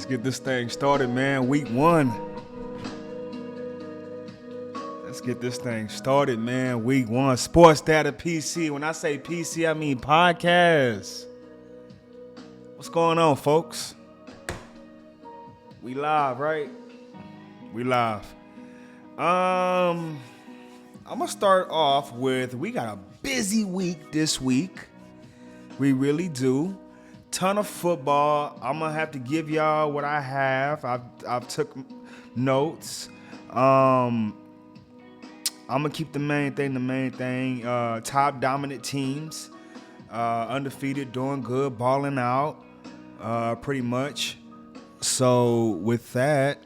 Let's get this thing started, man. Week 1. Let's get this thing started, man. Week 1. Sports Data PC. When I say PC, I mean podcast. What's going on, folks? We live, right? We live. I'm gonna start off with, we got a busy week this week. We really do. Ton of football. I'm gonna have to give y'all what I have. I've took notes. I'm gonna keep the main thing. Top dominant teams, undefeated, doing good, balling out, pretty much. So with that,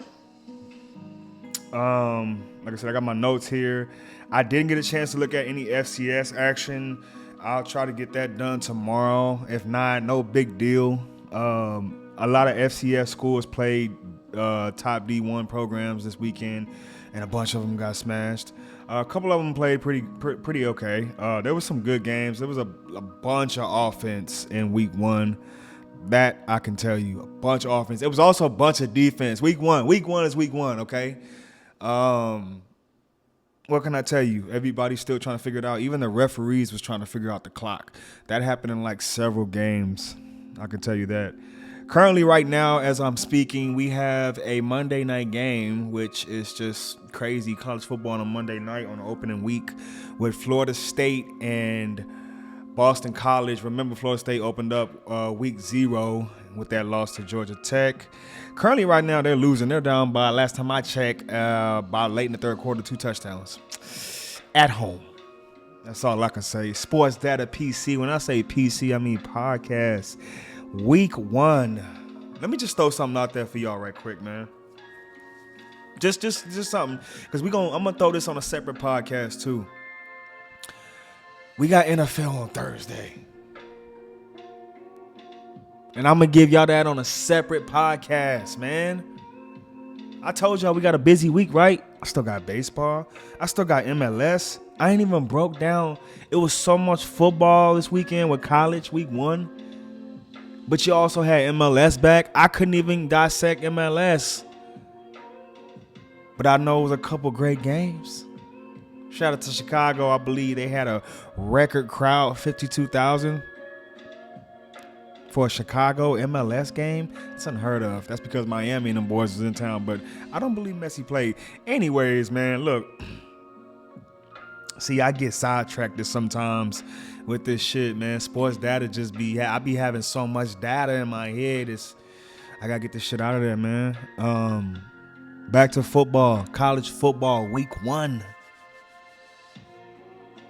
like I said, I got my notes here. I didn't get a chance to look at any FCS action. I'll try to get that done tomorrow. If not, no big deal. A lot of FCS schools played top D1 programs this weekend, and a bunch of them got smashed. A couple of them played pretty okay. There was some good games. There was a bunch of offense in week 1. That I can tell you, a bunch of offense. It was also a bunch of defense. Week 1 is week 1, okay? What can I tell you? Everybody's still trying to figure it out. Even the referees was trying to figure out the clock. That happened in like several games. I can tell you that. Currently, right now, as I'm speaking, we have a Monday night game, which is just crazy. College football on a Monday night on the opening week with Florida State and Boston College. Remember, Florida State opened up week 0 with that loss to Georgia Tech. Currently, right now, they're losing. They're down by, last time I checked, by late in the third quarter, 2 touchdowns. At home. That's all I can say. Sports Data PC. When I say PC, I mean podcast. Week 1. Let me just throw something out there for y'all right quick, man. Just something. Because I'm going to throw this on a separate podcast, too. We got NFL on Thursday. And I'm going to give y'all that on a separate podcast, man. I told y'all we got a busy week, right? I still got baseball. I still got MLS. I ain't even broke down. It was so much football this weekend with college week 1. But you also had MLS back. I couldn't even dissect MLS. But I know it was a couple great games. Shout out to Chicago. I believe they had a record crowd, 52,000 for a Chicago MLS game. It's unheard of. That's because Miami and them boys was in town, but I don't believe Messi played. Anyways, man, look. See, I get sidetracked sometimes with this shit, man. Sports data I be having so much data in my head. I gotta get this shit out of there, man. Back to football, college football, week 1.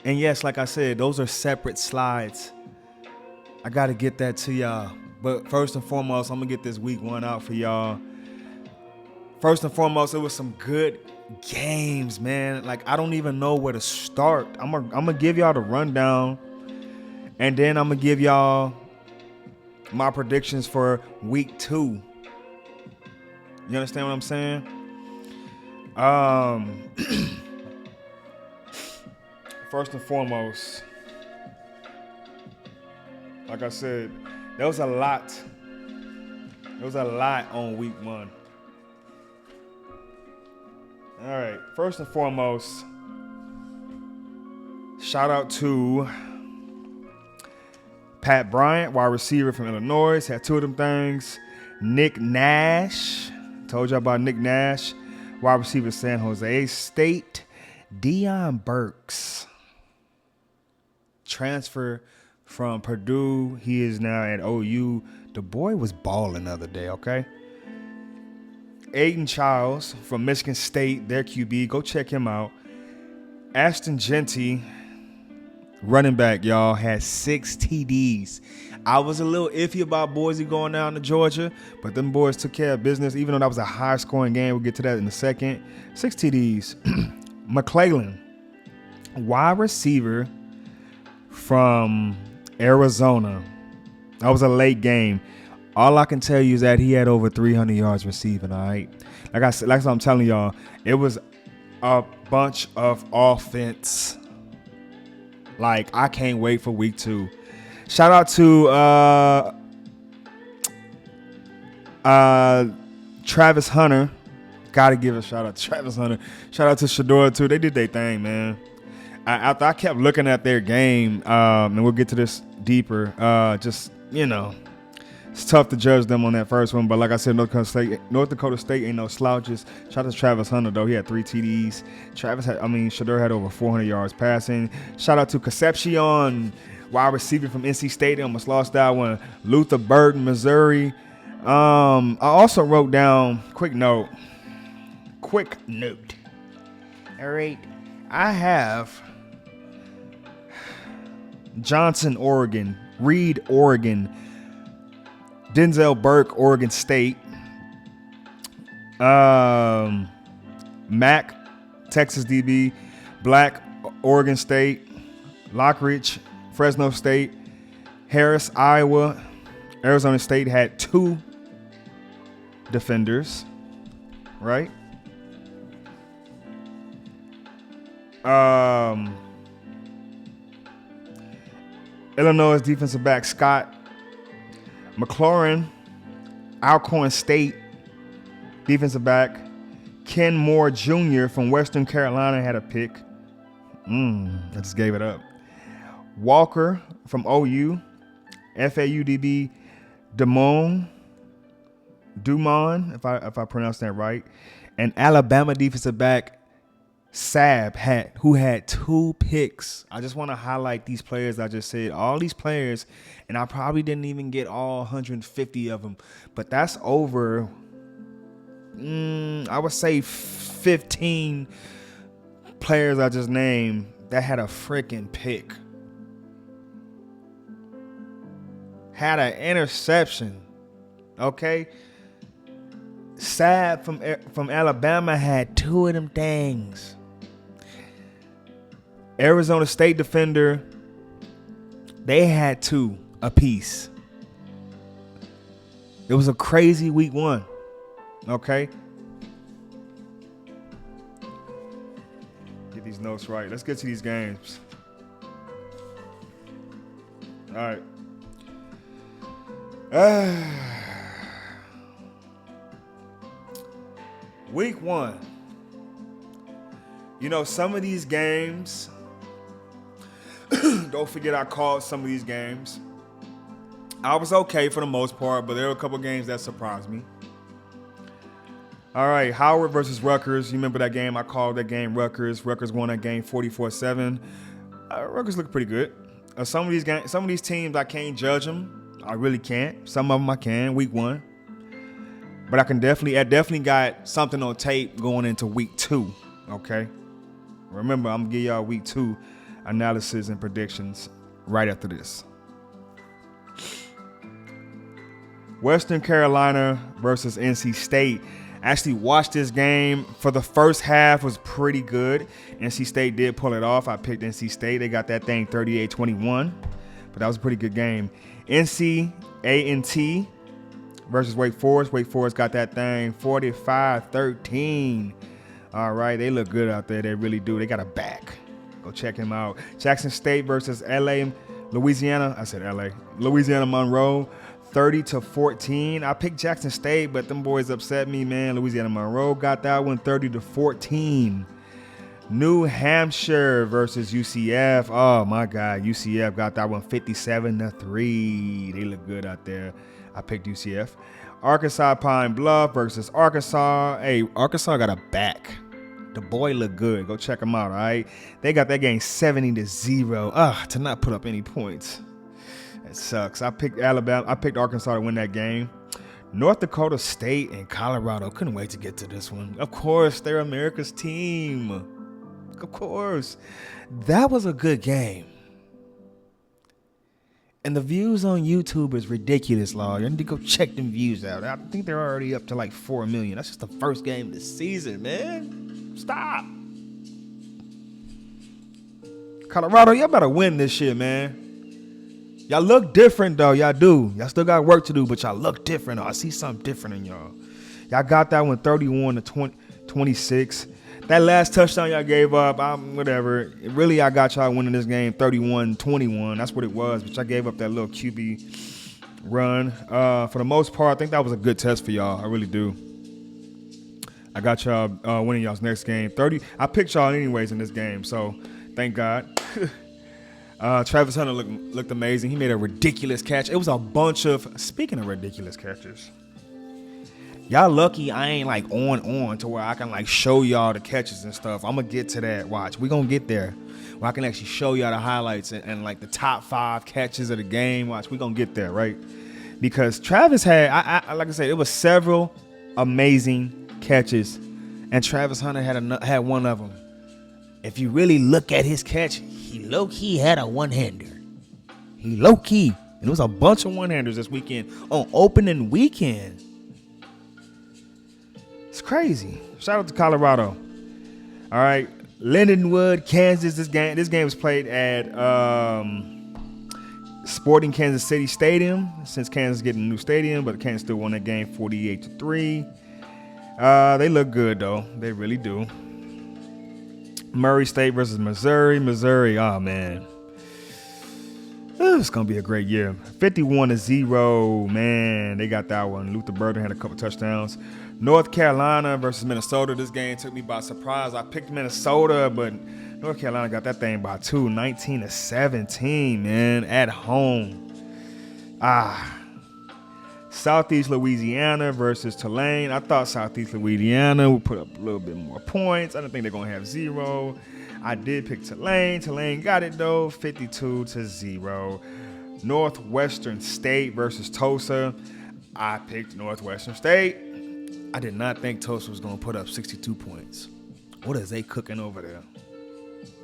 And yes, like I said, those are separate slides. I got to get that to y'all. But first and foremost, I'm going to get this week 1 out for y'all. First and foremost, it was some good games, man. Like, I don't even know where to start. I'm going to give y'all the rundown. And then I'm going to give y'all my predictions for week 2. You understand what I'm saying? First and foremost, like I said, there was a lot. There was a lot on week 1. All right. First and foremost, shout out to Pat Bryant, wide receiver from Illinois. Had 2 of them things. Nick Nash. Told you about Nick Nash, wide receiver, San Jose State. Deion Burks, transfer from Purdue. He is now at OU. The boy was balling the other day, okay? Aiden Childs from Michigan State, their QB. Go check him out. Ashton Genty, running back, y'all, had 6 TDs. I was a little iffy about Boise going down to Georgia, but them boys took care of business, even though that was a high-scoring game. We'll get to that in a second. 6 TDs. McClellan, wide receiver from Arizona. That was a late game. All I can tell you is that he had over 300 yards receiving, all right? Like I'm telling y'all, it was a bunch of offense. Like, I can't wait for week 2. Shout out to Travis Hunter. Got to give a shout out to Travis Hunter. Shout out to Shedeur, too. They did their thing, man. After I kept looking at their game, and we'll get to this deeper, just, it's tough to judge them on that first one. But like I said, North Dakota State ain't no slouches. Shout out to Travis Hunter, though. He had 3 TDs. Shedeur had over 400 yards passing. Shout out to Concepcion, wide receiver from NC State. They almost lost that one. Luther Burden, Missouri. I also wrote down, quick note. All right. I have Johnson, Oregon. Reed, Oregon. Denzel Burke, Oregon State. Mack, Texas DB. Black, Oregon State. Lockridge, Fresno State. Harris, Iowa. Arizona State had 2 defenders, right? Illinois defensive back Scott McLaurin, Alcorn State defensive back. Ken Moore Jr. from Western Carolina had a pick. I just gave it up. Walker from OU. FAU DB Dumont, if I pronounced that right. And Alabama defensive back Sab who had 2 picks. I just want to highlight these players I just said. All these players, and I probably didn't even get all 150 of them. But that's over, I would say 15 players I just named that had a freaking pick. Had an interception. Okay? Sab from Alabama had 2 of them things. Arizona State defender, they had 2 apiece. It was a crazy week 1. Okay? Get these notes right. Let's get to these games. All right. Week 1. Some of these games, don't forget I called some of these games. I was okay for the most part, but there were a couple games that surprised me. All right, Howard versus Rutgers. You remember that game? I called that game Rutgers. Rutgers won that game 44-7. Rutgers looked pretty good. Some of these teams, I can't judge them. I really can't. Some of them I can. Week 1. But I definitely got something on tape going into week 2. Okay. Remember, I'm gonna give y'all week 2 analysis and predictions right after this. Western Carolina versus NC State. Actually watched this game. For the first half was pretty good. NC State did pull it off. I picked NC State. They got that thing 38-21. But that was a pretty good game. NC A&T versus Wake Forest. Wake Forest got that thing 45-13. All right, they look good out there. They really do. They got a back. Go check him out. Jackson State versus Louisiana Monroe, 30-14. I picked Jackson State, but them boys upset me, man. Louisiana Monroe got that one 30-14. New Hampshire versus UCF. Oh, my God. UCF got that one 57-3. They look good out there. I picked UCF. Arkansas Pine Bluff versus Arkansas. Hey, Arkansas got a back. The boy look good. Go check him out, all right? They got that game 70-0. To not put up any points. That sucks. I picked Arkansas to win that game. North Dakota State and Colorado. Couldn't wait to get to this one. Of course, they're America's team. Of course. That was a good game. And the views on YouTube is ridiculous, Lord. You need to go check them views out. I think they're already up to like 4 million. That's just the first game of the season, man. Stop. Colorado, y'all better win this year, man. Y'all look different, though. Y'all do. Y'all still got work to do, but y'all look different. I see something different in y'all. Y'all got that one 31-26. That last touchdown y'all gave up, whatever. Really, I got y'all winning this game 31-21. That's what it was. But y'all gave up that little QB run. For the most part, I think that was a good test for y'all. I really do. I got y'all winning y'all's next game. 30. I picked y'all anyways in this game, so thank God. Travis Hunter looked amazing. He made a ridiculous catch. It was a bunch of, speaking of ridiculous catches, y'all lucky I ain't like on to where I can like show y'all the catches and stuff. I'm gonna get to that. Watch, we gonna get there where I can actually show y'all the highlights and like the top 5 catches of the game. Watch, we gonna get there, right? Because Travis had, I like I said, it was several amazing catches, and Travis Hunter had one of them. If you really look at his catch, he low-key had a one-hander. He low-key. And it was a bunch of one-handers this weekend on opening weekend. It's crazy. Shout out to Colorado. All right. Lindenwood, Kansas. This game was played at Sporting Kansas City Stadium. Since Kansas is getting a new stadium, but Kansas still won that game 48-3. They look good, though. They really do. Murray State versus Missouri. Missouri, oh, man. It's going to be a great year. 51-0, man. They got that one. Luther Burden had a couple touchdowns. North Carolina versus Minnesota. This game took me by surprise. I picked Minnesota, but North Carolina got that thing by 2, 19-17, man, at home. Southeast Louisiana versus Tulane. I thought Southeast Louisiana would put up a little bit more points. I didn't think they're going to have 0. I did pick Tulane. Tulane got it, though, 52-0. Northwestern State versus Tulsa. I picked Northwestern State. I did not think Tulsa was going to put up 62 points. What is they cooking over there?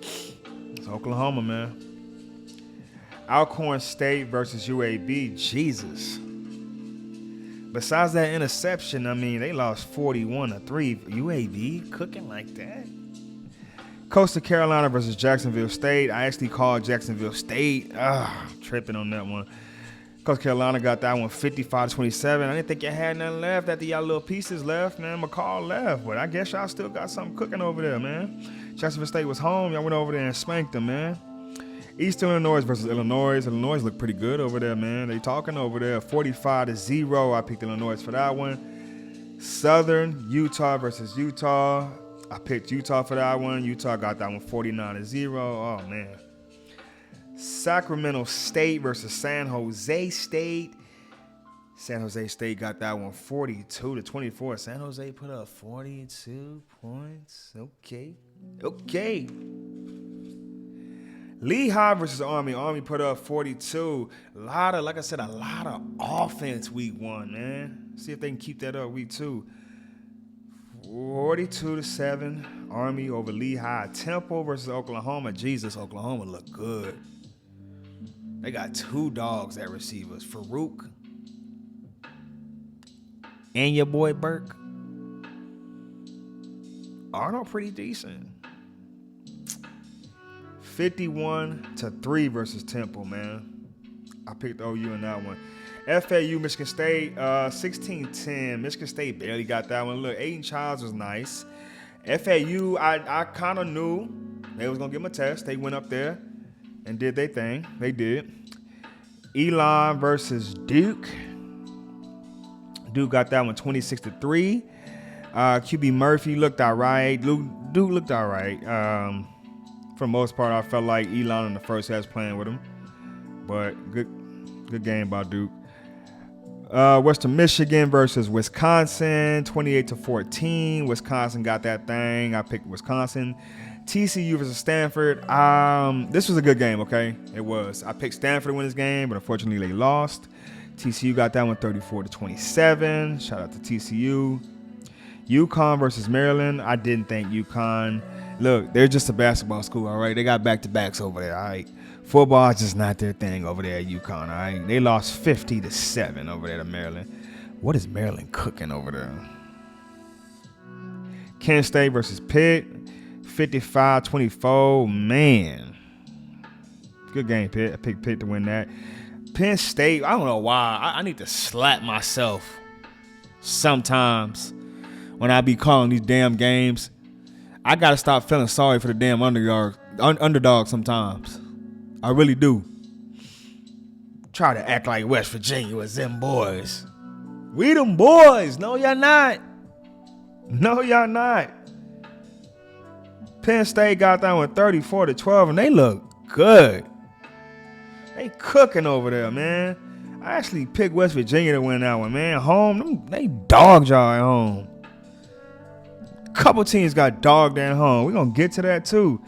It's Oklahoma, man. Alcorn State versus UAB. Jesus. Besides that interception, I mean, they lost 41-3. UAB cooking like that. Coastal Carolina versus Jacksonville State. I actually called Jacksonville State. Tripping on that one. Coastal Carolina got that one 55-27. I didn't think you had nothing left after y'all little pieces left, man. McCall left, but I guess y'all still got something cooking over there, man. Jacksonville State was home. Y'all went over there and spanked them, man. Eastern Illinois versus Illinois. Illinois look pretty good over there, man. They talking over there. 45-0. I picked Illinois for that one. Southern Utah versus Utah. I picked Utah for that one. Utah got that one 49-0. Oh, man. Sacramento State versus San Jose State. San Jose State got that one 42-24. San Jose put up 42 points. Okay. Lehigh versus Army. Army put up 42. A lot of offense week 1, man. See if they can keep that up week 2. 42-7. Army over Lehigh. Temple versus Oklahoma. Jesus, Oklahoma look good. They got 2 dogs at receivers. Farouk and your boy Burke. Arnold pretty decent. 51-3 versus Temple, man. I picked OU in that one. FAU, Michigan State, 16-10. Michigan State barely got that one. Look, Aiden Childs was nice. FAU, I kind of knew they was going to give them a test. They went up there and did their thing. They did. Elon versus Duke. Duke got that one 26-3. QB Murphy looked all right. Duke looked all right. For the most part, I felt like Elon in the first half was playing with him. But good game by Duke. Western Michigan versus Wisconsin, 28-14. Wisconsin got that thing. I picked Wisconsin. TCU versus Stanford. This was a good game, okay? It was. I picked Stanford to win this game, but unfortunately they lost. TCU got that one 34-27. Shout out to TCU. UConn versus Maryland. I didn't think UConn. Look, they're just a basketball school, all right? They got back-to-backs over there, all right? Football is just not their thing over there at UConn, all right? They lost 50-7 over there to Maryland. What is Maryland cooking over there? Kent State versus Pitt, 55-24. Man. Good game, Pitt. I picked Pitt to win that. Penn State, I don't know why. I need to slap myself sometimes when I be calling these damn games. I got to stop feeling sorry for the damn underdog sometimes. I really do. Try to act like West Virginia was them boys. We them boys. No, y'all not. No, y'all not. Penn State got that one 34-12, and they look good. They cooking over there, man. I actually picked West Virginia to win that one, man. Home, they dogged y'all at home. Couple teams got dogged at home. We're going to get to that, too.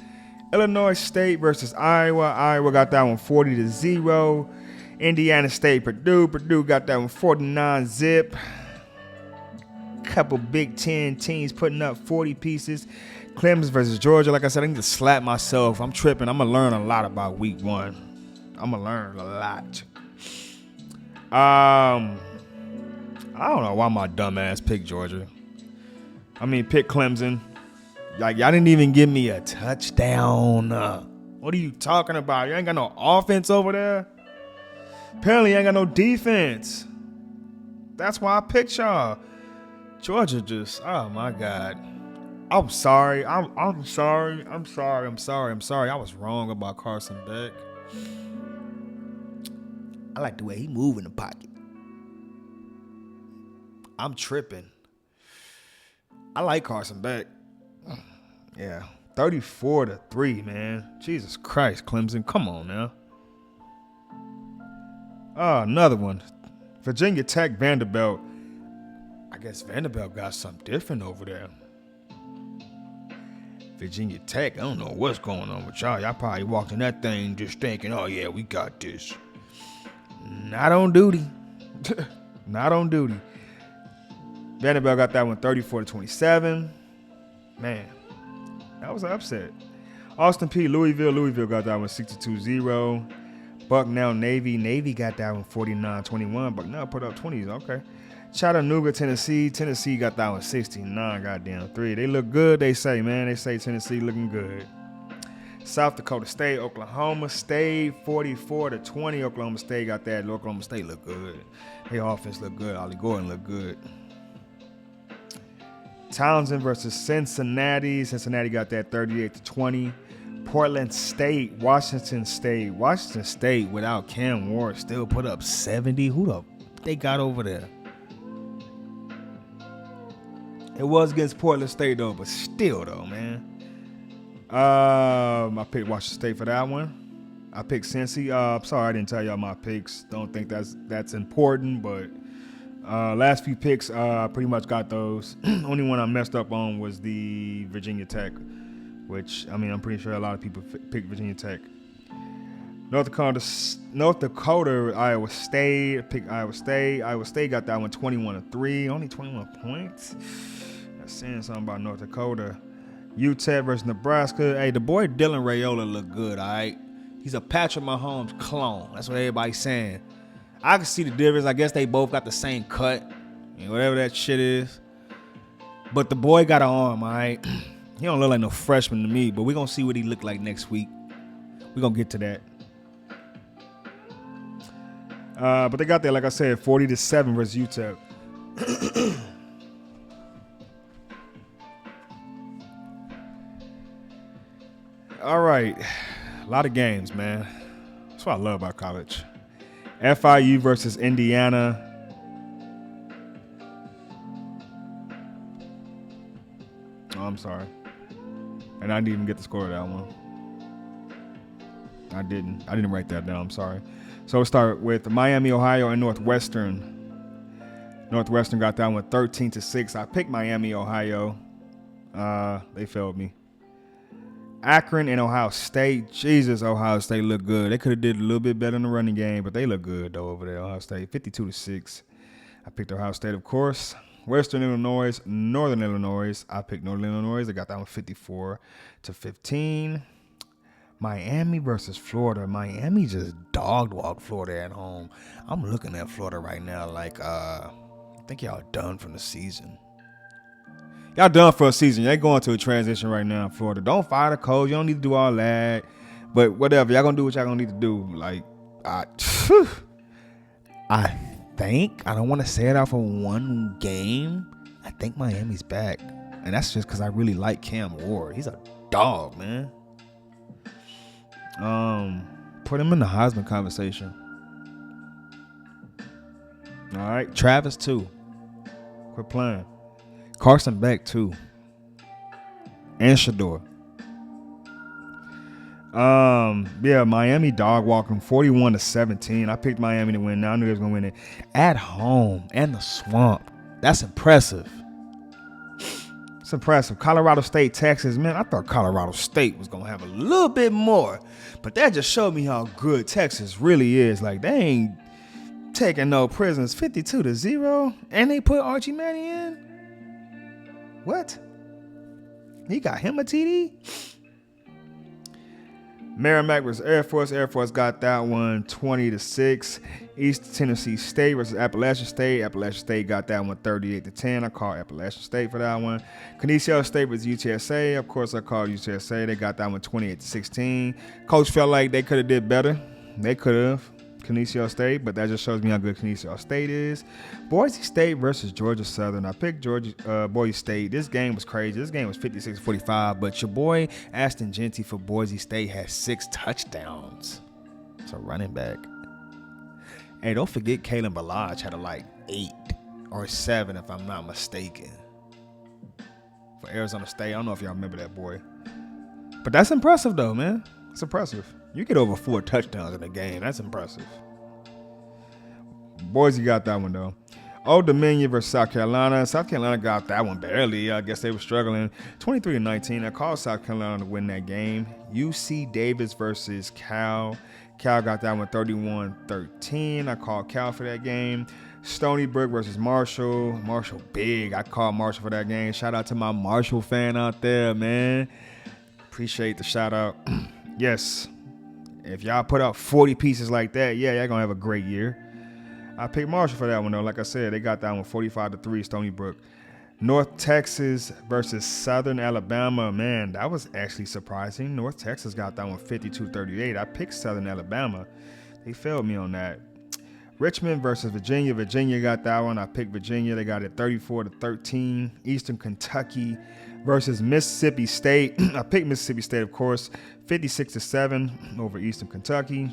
Illinois State versus Iowa. Iowa got that one 40-0. Indiana State, Purdue. Purdue got that one 49-zip. Couple Big Ten teams putting up 40 pieces. Clemson versus Georgia. Like I said, I need to slap myself. I'm tripping. I'm going to learn a lot about week 1. I'm going to learn a lot. I don't know why my dumb ass picked Georgia. Pick Clemson. Like, y'all didn't even give me a touchdown. What are you talking about? You ain't got no offense over there? Apparently, you ain't got no defense. That's why I picked y'all. Georgia just, oh my God. I'm sorry. I'm sorry. I'm sorry. I was wrong about Carson Beck. I like the way he move in the pocket. I'm tripping. I like Carson Beck. Yeah. 34-3, man. Jesus Christ, Clemson. Come on now. Oh, another one. Virginia Tech, Vanderbilt. I guess Vanderbilt got something different over there. Virginia Tech, I don't know what's going on with y'all. Y'all probably walked in that thing just thinking, oh, yeah, we got this. Not on duty. Not on duty. Vanderbilt got that one 34-27. Man, that was an upset. Austin Peay, Louisville. Louisville got that one 62-0. Bucknell, Navy. Navy got that one 49-21. Bucknell put up 20s. Okay. Chattanooga, Tennessee. Tennessee got that one 69, goddamn 3. They look good, they say, man. They say Tennessee looking good. South Dakota State, Oklahoma State, 44-20. Oklahoma State got that. Oklahoma State look good. Their offense look good. Ollie Gordon look good. Townsend versus Cincinnati. Cincinnati got that 38-20. Portland State, Washington State. Washington State without Cam Ward still put up 70. Who the they got over there? It was against Portland State though, but still though, man. I picked Washington State for that one. I picked Cincy. I'm sorry I didn't tell y'all my picks. Don't think that's important, but last few picks, I pretty much got those. Only one I messed up on was the Virginia Tech, which, I'm pretty sure a lot of people picked Virginia Tech. North Dakota, Iowa State. Picked Iowa State. Iowa State got that one 21-3. Only 21 points. That's saying something about North Dakota. UTEP versus Nebraska. Hey, the boy Dylan Raiola look good, all right? He's a Patrick Mahomes clone. That's what everybody's saying. I can see the difference. I guess they both got the same cut, whatever that shit is. But the boy got an arm, all right? He don't look like no freshman to me, but we're going to see what he look like next week. We're going to get to that. But they got there, like I said, 40-7 versus UTEP. All right. A lot of games, man. That's what I love about college. FIU versus Indiana. Oh, I'm sorry. And I didn't even get the score of that one. I didn't write that down. I'm sorry. So we'll start with Miami, Ohio, and Northwestern. Northwestern got that one 13-6. I picked Miami, Ohio. They failed me. Akron and Ohio State. Jesus, Ohio State look good. They could have did a little bit better in the running game, but they look good, though, over there. Ohio State, 52-6. I picked Ohio State, of course. Western Illinois, Northern Illinois. I picked Northern Illinois. They got that one 54-15. Miami versus Florida. Miami just dog-walked Florida at home. I'm looking at Florida right now like, I think y'all done from the season. Y'all done for a season. Y'all going to a transition right now in Florida. Don't fire the coach. You don't need to do all that. But whatever. Y'all going to do what y'all going to need to do. Like, I think, I don't want to say it out for one game. I think Miami's back. And that's just because I really like Cam Ward. He's a dog, man. Put him in the Heisman conversation. All right. Travis, too. Quit playing. Carson Beck, too. And Shador. Yeah, Miami dog walking 41-17. I picked Miami to win. Now I knew they was gonna win it at home and the Swamp. That's impressive. It's impressive. Colorado State, Texas, man. I thought Colorado State was gonna have a little bit more, but that just showed me how good Texas really is. Like they ain't taking no prisoners. 52-0, and they put Archie Manning in. What? He got him a TD. Merrimack versus Air Force. Air Force got that one 20-6. East Tennessee State versus Appalachian State. Appalachian State got that one 38-10. I called Appalachian State for that one. Canisius State versus UTSA. Of course, I called UTSA. They got that one 28-16. Coach felt like they could have did better. They could have. Canisius State, but that just shows me how good Canisius State is. Boise State versus Georgia Southern. I picked Boise State. This game was crazy. This game was 56-45, but your boy Ashton Jeanty for Boise State has 6 touchdowns. It's a running back. Hey, don't forget Kalen Ballage had 8 or 7, if I'm not mistaken, for Arizona State. I don't know if y'all remember that boy. But that's impressive, though, man. It's impressive. You get over 4 touchdowns in a game. That's impressive. Boise got that one, though. Old Dominion versus South Carolina. South Carolina got that one barely. I guess they were struggling. 23-19. I called South Carolina to win that game. UC Davis versus Cal. Cal got that one 31-13. I called Cal for that game. Stony Brook versus Marshall. Marshall big. I called Marshall for that game. Shout out to my Marshall fan out there, man. Appreciate the shout out. Yes. If y'all put out 40 pieces like that, yeah, y'all going to have a great year. I picked Marshall for that one, though. Like I said, they got that one 45-3, Stony Brook. North Texas versus Southern Alabama. Man, that was actually surprising. North Texas got that one 52-38. I picked Southern Alabama. They failed me on that. Richmond versus Virginia. Virginia got that one. I picked Virginia. They got it 34-13. Eastern Kentucky versus Mississippi State. I picked Mississippi State, of course, 56-7 over Eastern Kentucky.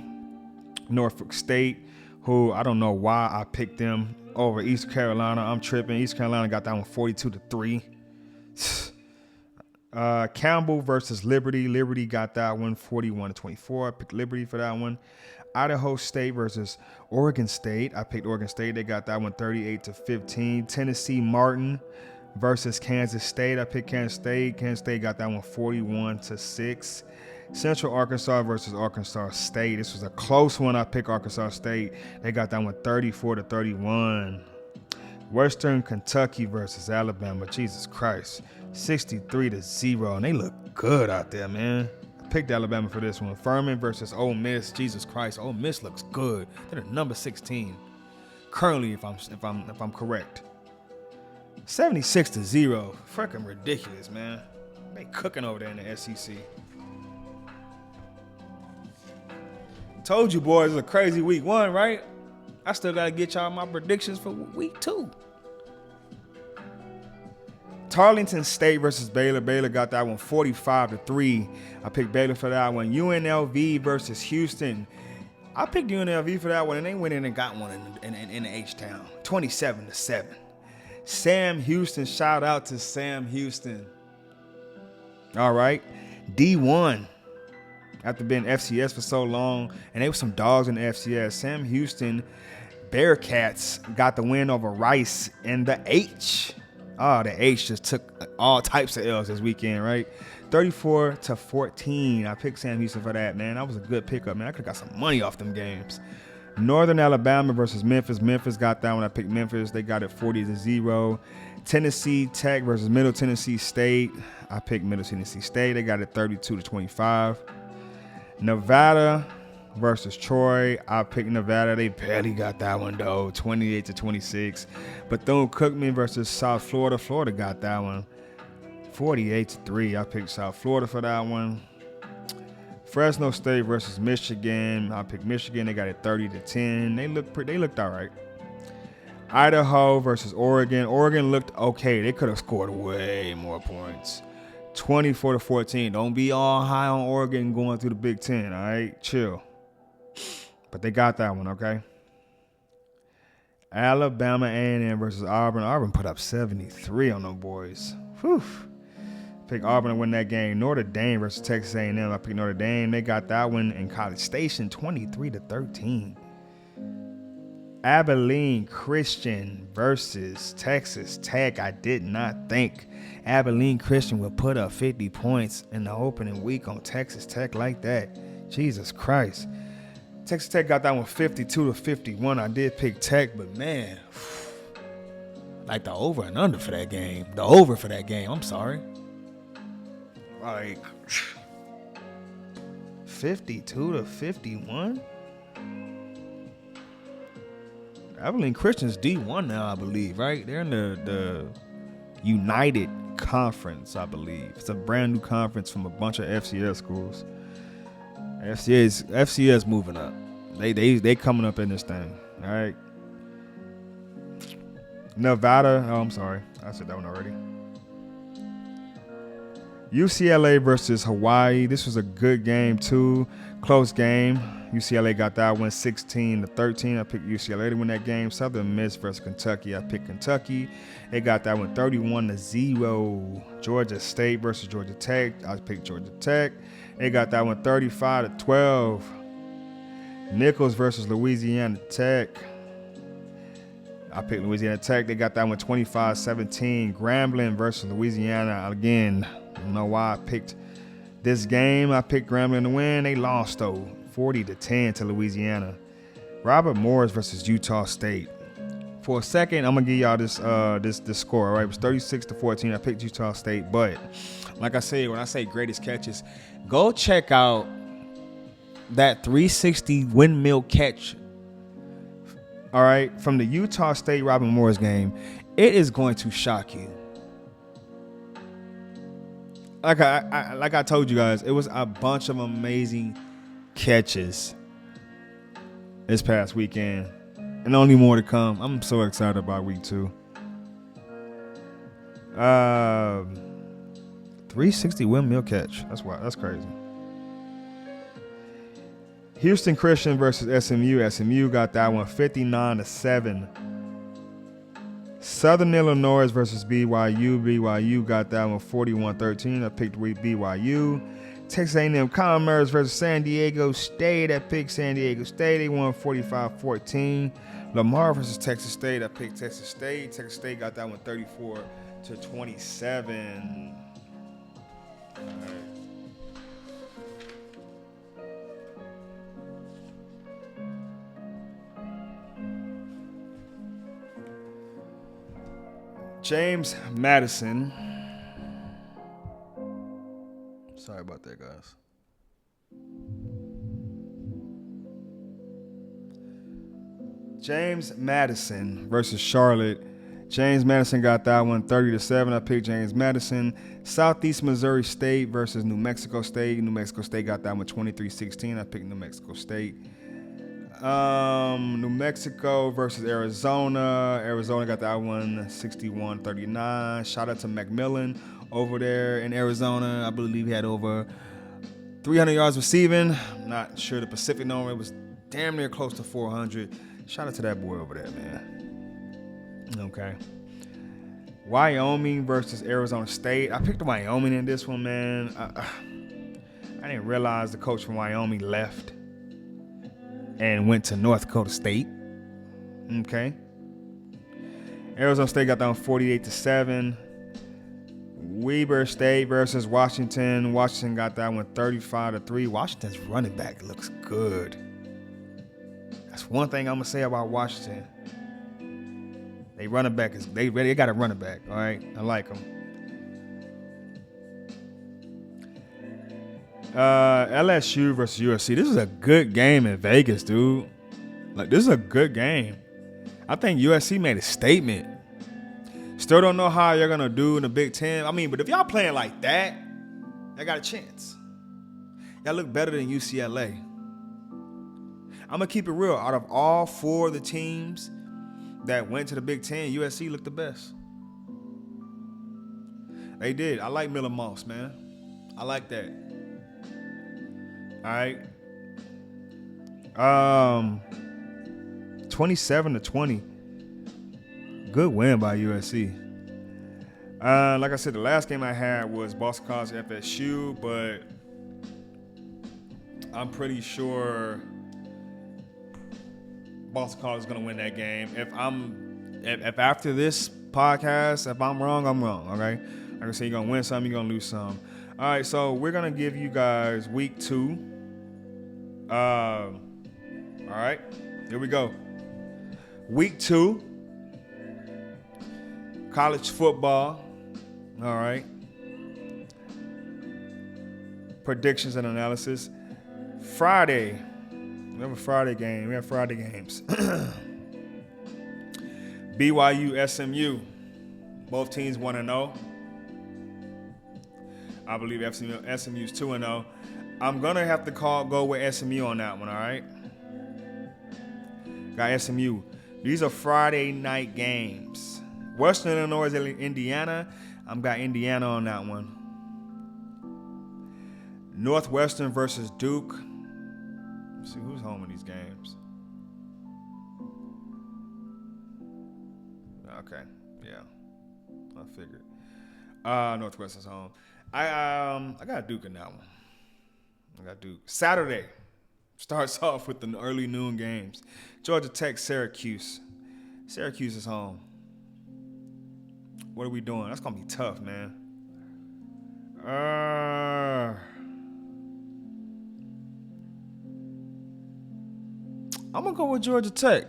Norfolk State, who I don't know why I picked them over East Carolina. I'm tripping. East Carolina got that one 42-3. Campbell versus Liberty. Liberty got that one 41-24. I picked Liberty for that one. Idaho State versus Oregon State. I picked Oregon State. They got that one 38-15. Tennessee Martin versus Kansas State. I picked Kansas State. Kansas State got that one 41-6. Central Arkansas versus Arkansas State. This was a close one. I picked Arkansas State. They got that one 34-31. Western Kentucky versus Alabama. Jesus Christ. 63-0. And they look good out there, man. I picked Alabama for this one. Furman versus Ole Miss. Jesus Christ. Ole Miss looks good. They're number 16. Currently, if I'm correct. 76-0. Freaking ridiculous, man. They cooking over there in the SEC. Told you boys, it's a crazy week 1, right? I still got to get y'all my predictions for week 2. Tarleton State versus Baylor. Baylor got that one 45-3. I picked Baylor for that one. UNLV versus Houston. I picked UNLV for that one, and they went in and got one in the H-Town. 27-7. Sam Houston. Shout out to Sam Houston. All right. D1. After being FCS for so long, and they were some dogs in the FCS. Sam Houston Bearcats got the win over Rice in the H. Oh, the H just took all types of L's this weekend, right? 34-14. I picked Sam Houston for that, man. That was a good pickup, man. I could have got some money off them games. Northern Alabama versus Memphis. Memphis got that one. I picked Memphis. They got it 40-0. Tennessee Tech versus Middle Tennessee State. I picked Middle Tennessee State. They got it 32-25. Nevada versus Troy. I picked Nevada. They barely got that one, though. 28-26. Bethune-Cookman versus South Florida. Florida got that one. 48-3. I picked South Florida for that one. Fresno State versus Michigan. I picked Michigan. They got it 30-10. They looked all right. Idaho versus Oregon. Oregon looked okay. They could have scored way more points. 24-14. Don't be all high on Oregon going through the Big Ten, all right? Chill. But they got that one, okay? Alabama A&M versus Auburn. Auburn put up 73 on them boys. Whew. Pick Auburn to win that game. Notre Dame versus Texas A&M. I picked Notre Dame. They got that one in College Station, 23-13. Abilene Christian versus Texas Tech. I did not think Abilene Christian would put up 50 points in the opening week on Texas Tech like that. Jesus Christ. Texas Tech got that one 52-51. I did pick Tech, but man, like the over and under for that game. The over for that game. I'm sorry. Like 52-51. Abilene Christian's D1 now, I believe, right? They're in the United Conference, I believe. It's a brand new conference from a bunch of FCS schools. FCS moving up. They coming up in this thing. All right. Nevada. Oh, I'm sorry. I said that one already. UCLA versus Hawaii. This was a good game too. Close game. UCLA got that one 16-13. I picked UCLA to win that game. Southern Miss versus Kentucky. I picked Kentucky. They got that one 31-0. Georgia State versus Georgia Tech. I picked Georgia Tech. They got that one 35-12. Nichols versus Louisiana Tech. I picked Louisiana Tech. They got that one 25-17. Grambling versus Louisiana. Again, I don't know why I picked this game. I picked Grambling to win. They lost though, 40-10 to Louisiana. Robert Morris versus Utah State. For a second, I'm gonna give y'all this score. All right, it was 36-14. I picked Utah State, but like I say, when I say greatest catches, go check out that 360 windmill catch. All right, from the Utah State Robert Morris game. It is going to shock you. Like I told you guys, it was a bunch of amazing catches this past weekend, and only more to come. I'm so excited about week 2. 360 windmill catch. That's crazy. Houston Christian versus SMU. SMU got that one 59-7. Southern Illinois versus BYU. BYU got that one 41-13. I picked BYU. Texas A&M Commerce versus San Diego State. I picked San Diego State. They won 45-14. Lamar versus Texas State. I picked Texas State. Texas State got that one 34-27. All right. James Madison. Sorry about that, guys. James Madison versus Charlotte. James Madison got that one 30-7. I picked James Madison. Southeast Missouri State versus New Mexico State. New Mexico State got that one 23-16. I picked New Mexico State. New Mexico versus Arizona. Arizona got that one 61-39. Shout out to McMillan over there in Arizona. I believe he had over 300 yards receiving. I'm not sure the Pacific number. It was damn near close to 400. Shout out to that boy over there, man. Okay. Wyoming versus Arizona State. I picked Wyoming in this one, man. I didn't realize the coach from Wyoming left and went to North Dakota State. Okay. Arizona State got down 48-7. Weber State versus Washington. Washington got that one 35-3. Washington's running back looks good. That's one thing I'm gonna say about Washington. They running back is they got a running back. All right, I like them. LSU versus USC. This is a good game in Vegas, dude. Like, this is a good game. I think USC made a statement. Still don't know how you're gonna do in the Big Ten. I mean, but if y'all playing like that, y'all got a chance. Y'all look better than UCLA. I'm gonna keep it real. Out of all 4 of the teams that went to the Big Ten, USC looked the best. They did. I like Miller Moss, man. I like that. All right. 27-20. Good win by USC. Like I said, the last game I had was Boston College FSU, but I'm pretty sure Boston College is gonna win that game. If after this podcast, if I'm wrong, I'm wrong. Okay, like I said, you're gonna win some, you're gonna lose some. All right, so we're gonna give you guys week 2. All right, here we go. Week 2, college football. All right, predictions and analysis. Friday. We have a Friday game. We have Friday games. BYU, SMU. Both teams 1-0. I believe SMU's 2-0. I'm going to have to go with SMU on that one, all right? Got SMU. These are Friday night games. Western Illinois, Indiana. I've got Indiana on that one. Northwestern versus Duke. Let's see who's home in these games. Okay, yeah, I figured. Northwestern's home. I got Duke in that one. I got Duke. Saturday starts off with the early noon games. Georgia Tech, Syracuse. Syracuse is home. What are we doing? That's gonna be tough, man. I'm gonna go with Georgia Tech.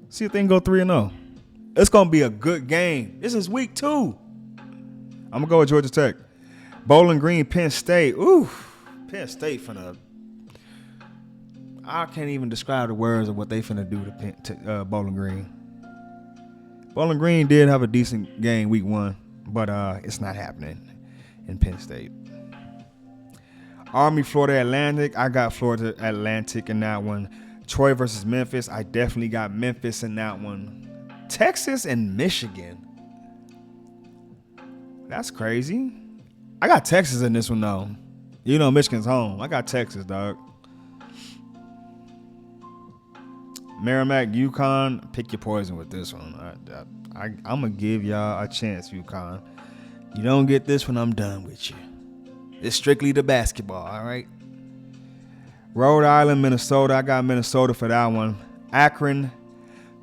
See if they can go 3-0. It's gonna be a good game. This is week 2. I'm gonna go with Georgia Tech. Bowling Green, Penn State. Ooh, Penn State finna. I can't even describe the words of what they finna do to Bowling Green. Bowling Green did have a decent game week 1, but it's not happening in Penn State. Army, Florida Atlantic. I got Florida Atlantic in that one. Troy versus Memphis. I definitely got Memphis in that one. Texas and Michigan. That's crazy. I got Texas in this one, though. You know Michigan's home. I got Texas, dog. Merrimack, UConn. Pick your poison with this one. I'm going to give y'all a chance, UConn. You don't get this one, I'm done with you. It's strictly the basketball, all right? Rhode Island, Minnesota. I got Minnesota for that one. Akron,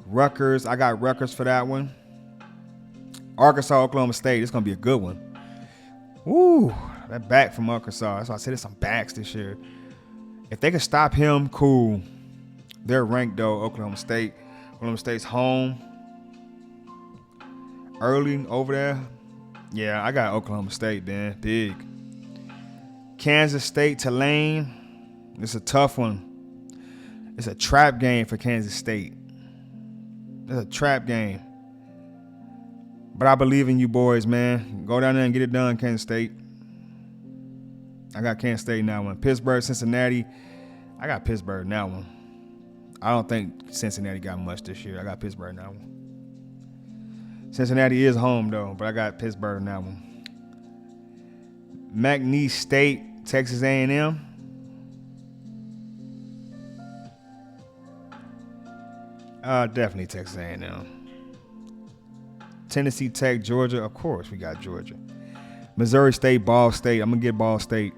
Rutgers. I got Rutgers for that one. Arkansas, Oklahoma State. It's going to be a good one. Woo, that back from Arkansas. That's why I said there's some backs this year. If they can stop him, cool. They're ranked, though, Oklahoma State. Oklahoma State's home. Early over there. Yeah, I got Oklahoma State, man. Big. Kansas State, Tulane. It's a tough one. It's a trap game for Kansas State. It's a trap game. But I believe in you boys, man. Go down there and get it done, Kansas State. I got Kansas State in that one. Pittsburgh, Cincinnati. I got Pittsburgh in that one. I don't think Cincinnati got much this year. I got Pittsburgh in that one. Cincinnati is home, though, but I got Pittsburgh in that one. McNeese State, Texas A&M. Definitely Texas A&M. Tennessee Tech, Georgia. Of course, we got Georgia. Missouri State, Ball State. I'm going to get Ball State.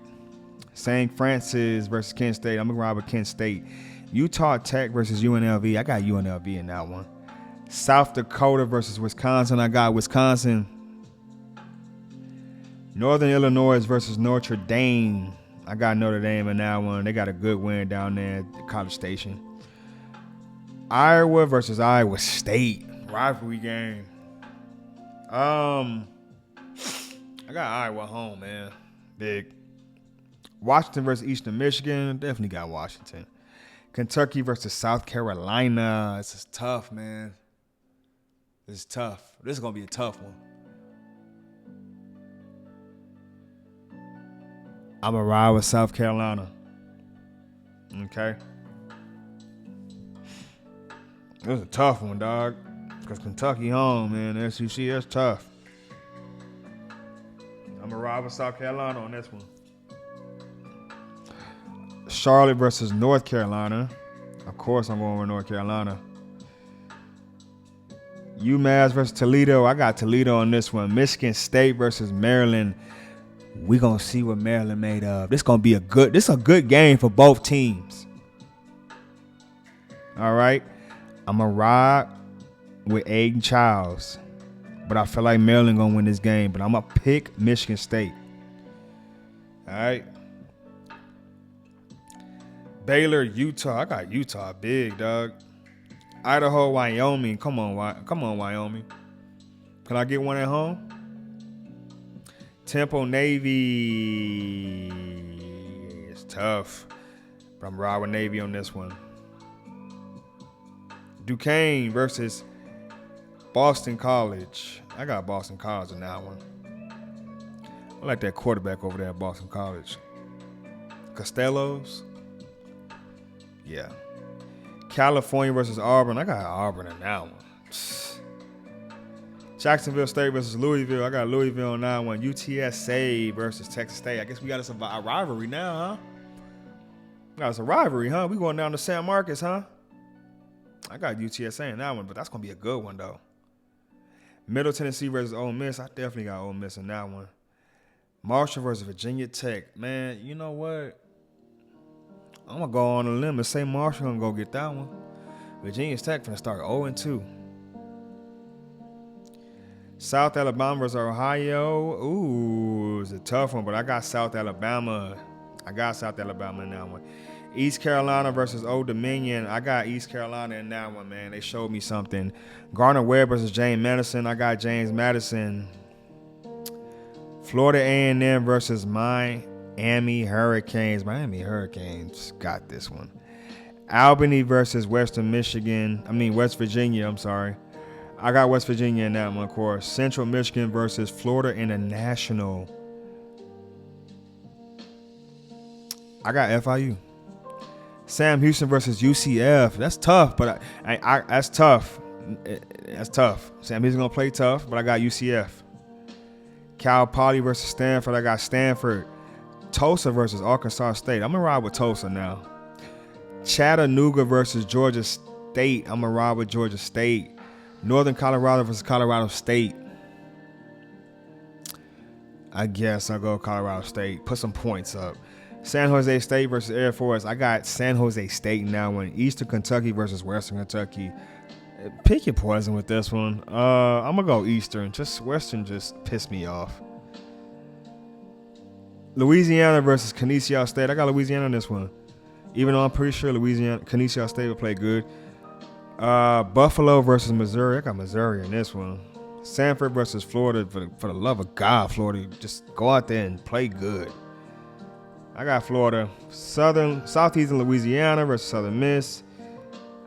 St. Francis versus Kent State. I'm going to ride with Kent State. Utah Tech versus UNLV. I got UNLV in that one. South Dakota versus Wisconsin. I got Wisconsin. Northern Illinois versus Notre Dame. I got Notre Dame in that one. They got a good win down there at College Station. Iowa versus Iowa State. Rivalry game. I got Iowa home, man. Big. Washington versus Eastern Michigan. Definitely got Washington. Kentucky versus South Carolina. This is tough, man. This is tough. This is going to be a tough one. I'm going to ride with South Carolina. Okay. This is a tough one, dog. Because Kentucky home, man. SEC, that's tough. I'm going to ride with South Carolina on this one. Charlotte versus North Carolina. Of course, I'm going with North Carolina. UMass versus Toledo. I got Toledo on this one. Michigan State versus Maryland. We gonna see what Maryland made of. This a good game for both teams. All right. I'm gonna ride with Aiden Childs, but I feel like Maryland gonna win this game. But I'm gonna pick Michigan State. All right. Baylor, Utah. I got Utah big, dog. Idaho, Wyoming. Come on, Wyoming. Can I get one at home? Temple, Navy. It's tough, but I'm riding with Navy on this one. Duquesne versus Boston College. I got Boston College in that one. I like that quarterback over there at Boston College. Costellos. Yeah. California versus Auburn. I got Auburn in that one. Jacksonville State versus Louisville. I got Louisville on that one. UTSA versus Texas State. I guess we got us a rivalry now, huh? Got us a rivalry, huh? We going down to San Marcos, huh? I got UTSA in that one, but that's going to be a good one, though. Middle Tennessee versus Ole Miss. I definitely got Ole Miss in that one. Marshall versus Virginia Tech. Man, you know what? I'm going to go on a limb and say Marshall going to go get that one. Virginia Tech finna start 0-2. South Alabama versus Ohio. Ooh, it's a tough one, but I got South Alabama. I got South Alabama in that one. East Carolina versus Old Dominion. I got East Carolina in that one, man. They showed me something. Gardner Webb versus James Madison. I got James Madison. Florida A&M versus Miami Hurricanes. Miami Hurricanes got this one. Albany versus West Virginia, I'm sorry. I got West Virginia in that one, of course. Central Michigan versus Florida International. I got FIU. Sam Houston versus UCF. That's tough, but that's tough. That's tough. Sam Houston gonna play tough, but I got UCF. Cal Poly versus Stanford. I got Stanford. Tulsa versus Arkansas State. I'm gonna ride with Tulsa now. Chattanooga versus Georgia State. I'm gonna ride with Georgia State. Northern Colorado versus Colorado State. I guess I'll go Colorado State. Put some points up. San Jose State versus Air Force. I got San Jose State in that one. Eastern Kentucky versus Western Kentucky. Pick your poison with this one. I'm going to go Eastern. Western just pissed me off. Louisiana versus Canisius State. I got Louisiana in this one. Even though I'm pretty sure Canisius State will play good. Buffalo versus Missouri. I got Missouri in this one. Sanford versus Florida. For the love of God, Florida, just go out there and play good. I got Florida. Southeastern Louisiana versus Southern Miss.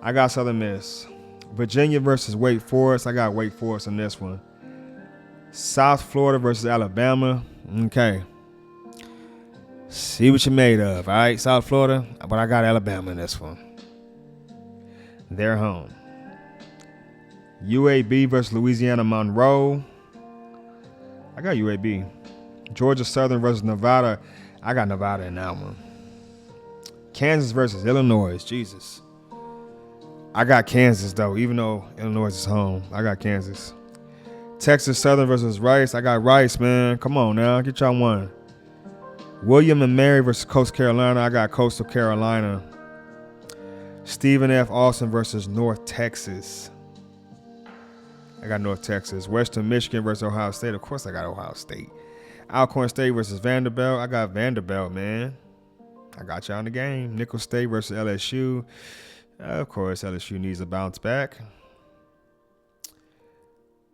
I got Southern Miss. Virginia versus Wake Forest. I got Wake Forest in this one. South Florida versus Alabama. Okay. See what you're made of. All right, South Florida. But I got Alabama in this one. They're home. UAB versus Louisiana Monroe. I got UAB. Georgia Southern versus Nevada. I got Nevada in that one. Kansas versus Illinois. Jesus. I got Kansas, though, even though Illinois is home. I got Kansas. Texas Southern versus Rice. I got Rice, man. Come on now. Get y'all one. William and Mary versus Coastal Carolina. I got Coastal Carolina. Stephen F. Austin versus North Texas. I got North Texas. Western Michigan versus Ohio State. Of course, I got Ohio State. Alcorn State versus Vanderbilt. I got Vanderbilt, man. I got y'all in the game. Nicholls State versus LSU. Of course, LSU needs a bounce back.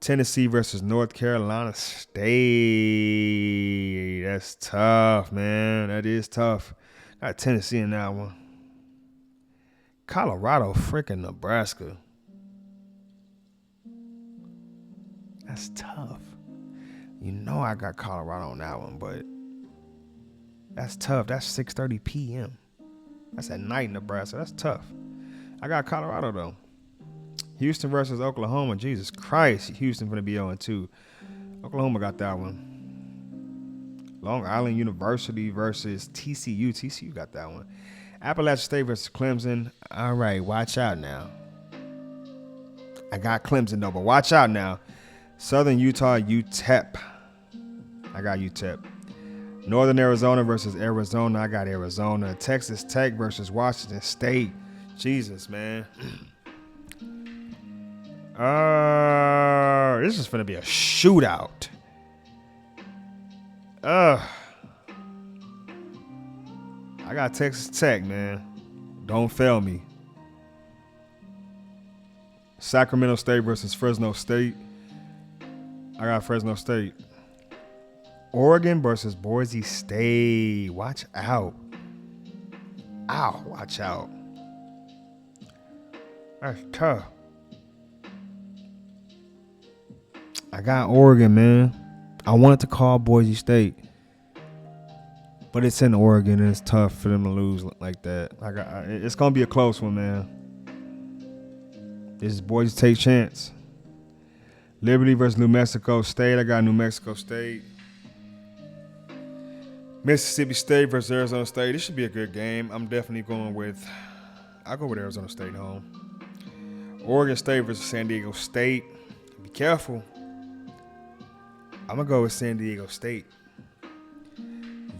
Tennessee versus North Carolina State. That's tough, man. That is tough. Got Tennessee in that one. Colorado, freaking Nebraska. That's tough. You know I got Colorado on that one, but that's tough. That's 6:30 p.m. That's at night in Nebraska. That's tough. I got Colorado, though. Houston versus Oklahoma. Jesus Christ. Houston going to be 0-2. Oklahoma got that one. Long Island University versus TCU. TCU got that one. Appalachian State versus Clemson. All right, watch out now. I got Clemson though, but watch out now. Southern Utah, UTEP. I got UTEP. Northern Arizona versus Arizona. I got Arizona. Texas Tech versus Washington State. Jesus, man. This is gonna be a shootout. I got Texas Tech, man. Don't fail me. Sacramento State versus Fresno State. I got Fresno State. Oregon versus Boise State. Watch out. Ow, watch out. That's tough. I got Oregon, man. I wanted to call Boise State, but it's in Oregon and it's tough for them to lose like that. It's gonna be a close one, man. This is Boise State chance. Liberty versus New Mexico State. I got New Mexico State. Mississippi State versus Arizona State. This should be a good game. I'm definitely going with. I'll go with Arizona State home. Oregon State versus San Diego State. Be careful. I'm going to go with San Diego State.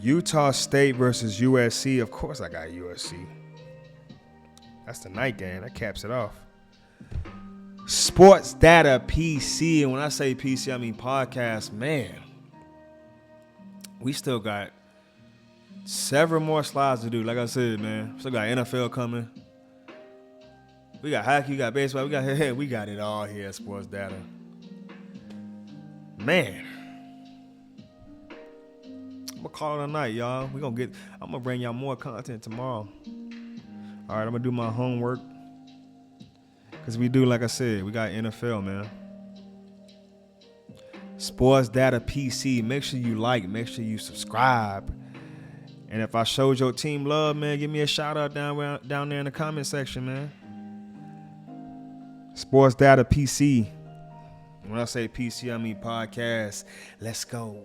Utah State versus USC. Of course I got USC. That's the night game. That caps it off. Sports Data PC. And when I say PC, I mean podcast. Man, we still got several more slides to do. Like I said, man, still got NFL coming. We got hockey, we got baseball, we got it all here at Sports Data. Man. I'm gonna call it a night, y'all. I'm gonna bring y'all more content tomorrow. All right, I'm gonna do my homework. Cause we do, like I said, we got NFL, man. Sports Data PC. Make sure you like, make sure you subscribe. And if I showed your team love, man, give me a shout out down there in the comment section, man. Sports Data PC. When I say PC, I mean podcast. Let's go.